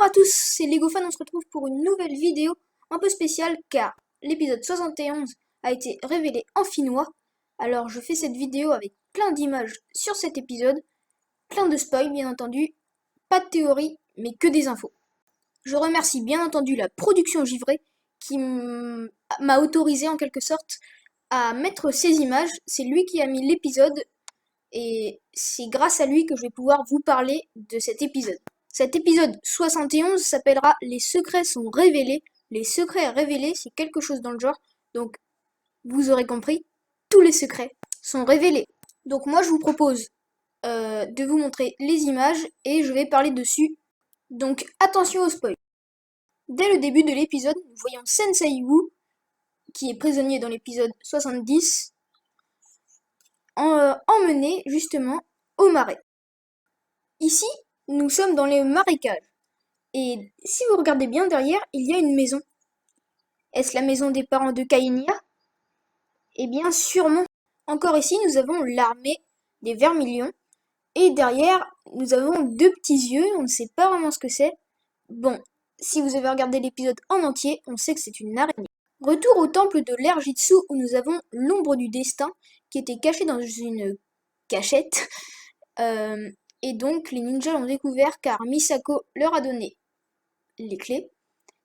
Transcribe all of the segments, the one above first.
Bonjour à tous, c'est LegoFan, on se retrouve pour une nouvelle vidéo un peu spéciale car l'épisode 71 a été révélé en finnois. Alors je fais cette vidéo avec plein d'images sur cet épisode, plein de spoil bien entendu, pas de théorie mais que des infos. Je remercie bien entendu la production Givré qui m'a autorisé en quelque sorte à mettre ces images. C'est lui qui a mis l'épisode et c'est grâce à lui que je vais pouvoir vous parler de cet épisode. Cet épisode 71 s'appellera Les secrets sont révélés. Les secrets révélés, c'est quelque chose dans le genre. Donc, vous aurez compris, tous les secrets sont révélés. Donc moi, je vous propose de vous montrer les images et je vais parler dessus. Donc, attention au spoil. Dès le début de l'épisode, nous voyons Sensei Wu, qui est prisonnier dans l'épisode 70, emmené justement au marais. Ici, nous sommes dans les marécages. Et si vous regardez bien derrière, il y a une maison. Est-ce la maison des parents de Kainia? Eh bien, sûrement. Encore ici, nous avons l'armée des Vermilions. Et derrière, nous avons deux petits yeux. On ne sait pas vraiment ce que c'est. Bon, si vous avez regardé l'épisode en entier, on sait que c'est une araignée. Retour au temple de l'ère Jitsu où nous avons l'ombre du destin qui était cachée dans une cachette. Et donc, les ninjas l'ont découvert car Misako leur a donné les clés.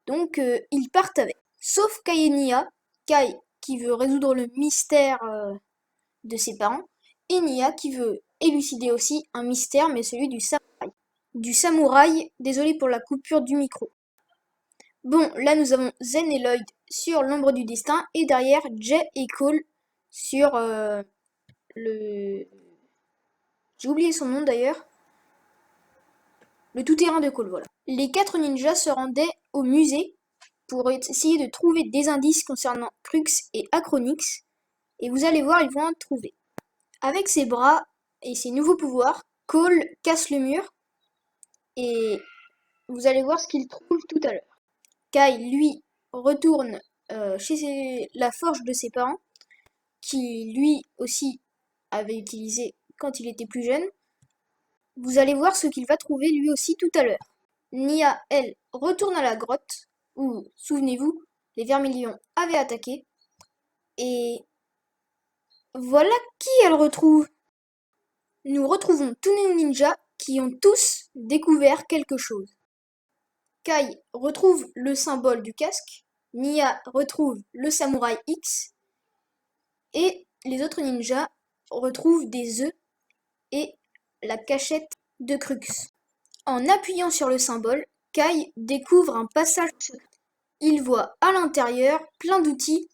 Donc ils partent avec. Sauf Kai et Nia. Kai qui veut résoudre le mystère de ses parents. Et Nia qui veut élucider aussi un mystère, mais celui du samouraï. Du samouraï, désolé pour la coupure du micro. Bon, là nous avons Zen et Lloyd sur l'ombre du destin. Et derrière Jay et Cole sur le... J'ai oublié son nom d'ailleurs. Le tout-terrain de Cole, voilà. Les 4 ninjas se rendaient au musée pour essayer de trouver des indices concernant Crux et Acronix, et vous allez voir, ils vont en trouver. Avec ses bras et ses nouveaux pouvoirs, Cole casse le mur, et vous allez voir ce qu'il trouve tout à l'heure. Kai, lui, retourne chez la forge de ses parents, qui lui aussi avait utilisé quand il était plus jeune. Vous allez voir ce qu'il va trouver lui aussi tout à l'heure. Nia, elle, retourne à la grotte, où, souvenez-vous, les Vermilions avaient attaqué. Et voilà qui elle retrouve. Nous retrouvons tous les ninjas qui ont tous découvert quelque chose. Kai retrouve le symbole du casque, Nia retrouve le samouraï X, et les autres ninjas retrouvent des œufs et la cachette de Crux. En appuyant sur le symbole, Kai découvre un passage secret. Il voit à l'intérieur plein d'outils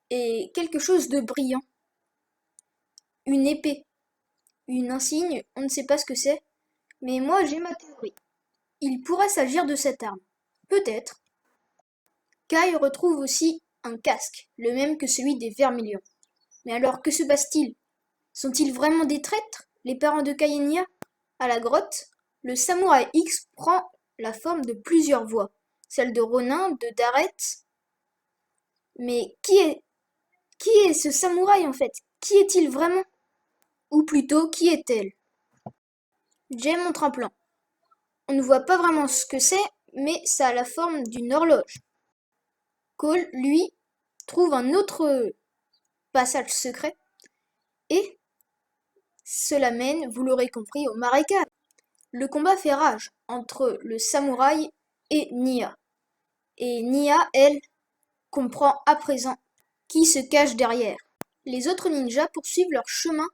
et quelque chose de brillant. Une épée, une insigne, on ne sait pas ce que c'est, mais moi j'ai ma théorie. Il pourrait s'agir de cette arme. Peut-être. Kai retrouve aussi un casque, le même que celui des Vermilions. Mais alors que se passe-t-il? Sont-ils vraiment des traîtres, les parents de Kai et Nia? À la grotte, le samouraï X prend la forme de plusieurs voix, celle de Ronin, de Dareth. Mais qui est ce samouraï en fait? Qui est-il vraiment? Ou plutôt, qui est-elle? Jay montre un plan. On ne voit pas vraiment ce que c'est, mais ça a la forme d'une horloge. Cole, lui, trouve un autre passage secret, et cela mène, vous l'aurez compris, au marécage. Le combat fait rage entre le samouraï et Nia. Et Nia, elle, comprend à présent qui se cache derrière. Les autres ninjas poursuivent leur chemin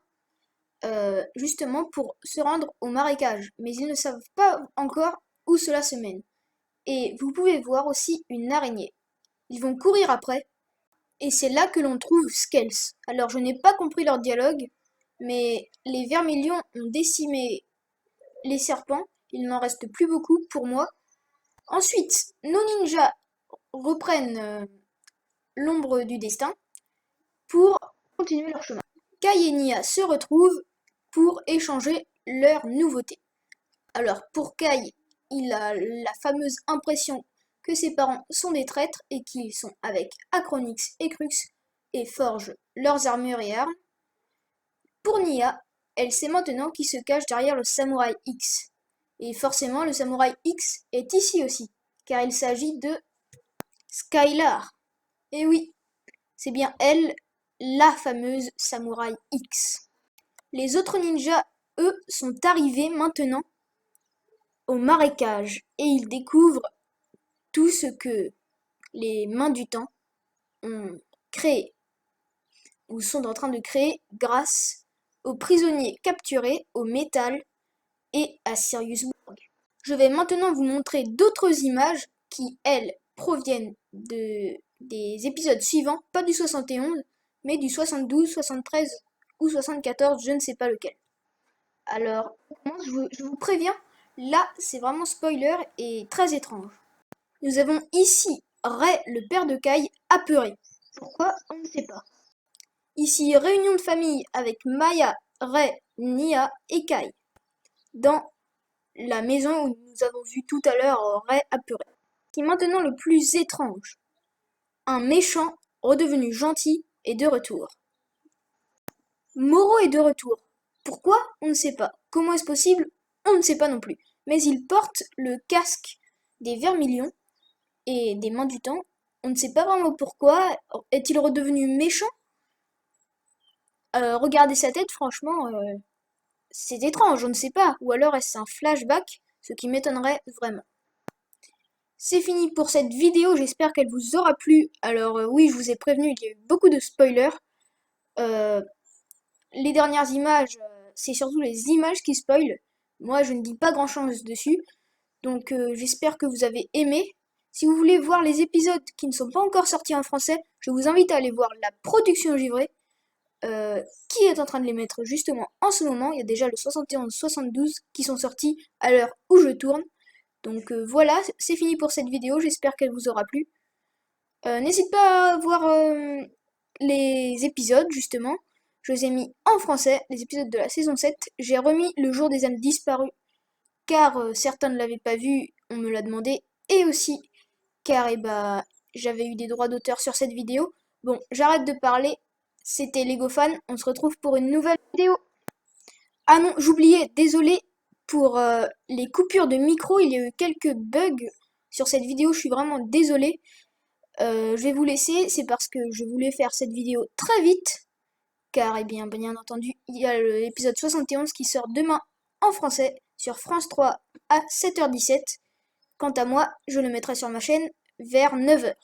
justement pour se rendre au marécage, mais ils ne savent pas encore où cela se mène. Et vous pouvez voir aussi une araignée. Ils vont courir après, et c'est là que l'on trouve Skells. Alors je n'ai pas compris leur dialogue, mais les Vermilions ont décimé les serpents, il n'en reste plus beaucoup pour moi. Ensuite, nos ninjas reprennent l'ombre du destin pour continuer leur chemin. Kai et Nia se retrouvent pour échanger leurs nouveautés. Alors pour Kai, il a la fameuse impression que ses parents sont des traîtres et qu'ils sont avec Acronix et Crux et forgent leurs armures et armes. Pour Nia, elle sait maintenant qui se cache derrière le samouraï X. Et forcément, le samouraï X est ici aussi, car il s'agit de Skylar. Et oui, c'est bien elle, la fameuse samouraï X. Les autres ninjas, eux, sont arrivés maintenant au marécage et ils découvrent tout ce que les mains du temps ont créé ou sont en train de créer grâce aux prisonniers capturés, au métal et à Sirius Borg. Je vais maintenant vous montrer d'autres images qui, elles, proviennent des épisodes suivants, pas du 71, mais du 72, 73 ou 74, je ne sais pas lequel. Alors, je vous préviens, là, c'est vraiment spoiler et très étrange. Nous avons ici Ray, le père de Kai, apeuré. Pourquoi? On ne sait pas. Ici, réunion de famille avec Maya, Ray, Nia et Kai. Dans la maison où nous avons vu tout à l'heure Ray apeuré. Qui est maintenant le plus étrange. Un méchant redevenu gentil est de retour. Moro est de retour. Pourquoi? On ne sait pas. Comment est-ce possible? On ne sait pas non plus. Mais il porte le casque des Vermilions et des Mains du Temps. On ne sait pas vraiment pourquoi. Est-il redevenu méchant? Regardez sa tête, franchement, c'est étrange, on ne sait pas. Ou alors est-ce un flashback? Ce qui m'étonnerait vraiment. C'est fini pour cette vidéo, j'espère qu'elle vous aura plu. Alors oui, je vous ai prévenu, il y a eu beaucoup de spoilers. Les dernières images, c'est surtout les images qui spoilent. Moi, je ne dis pas grand-chose dessus. Donc j'espère que vous avez aimé. Si vous voulez voir les épisodes qui ne sont pas encore sortis en français, je vous invite à aller voir la production givrée, qui est en train de les mettre justement en ce moment. Il y a déjà le 71-72 qui sont sortis à l'heure où je tourne. Donc voilà, c'est fini pour cette vidéo, j'espère qu'elle vous aura plu. N'hésite pas à voir les épisodes justement. Je les ai mis en français, les épisodes de la saison 7. J'ai remis Le Jour des âmes disparues, car certains ne l'avaient pas vu, on me l'a demandé. Et aussi, car j'avais eu des droits d'auteur sur cette vidéo. Bon, j'arrête de parler, c'était LegoFan, on se retrouve pour une nouvelle vidéo. Ah non, j'oubliais, désolé pour les coupures de micro, il y a eu quelques bugs sur cette vidéo, je suis vraiment désolée. Je vais vous laisser, c'est parce que je voulais faire cette vidéo très vite, car bien entendu, il y a l'épisode 71 qui sort demain en français sur France 3 à 7h17. Quant à moi, je le mettrai sur ma chaîne vers 9h.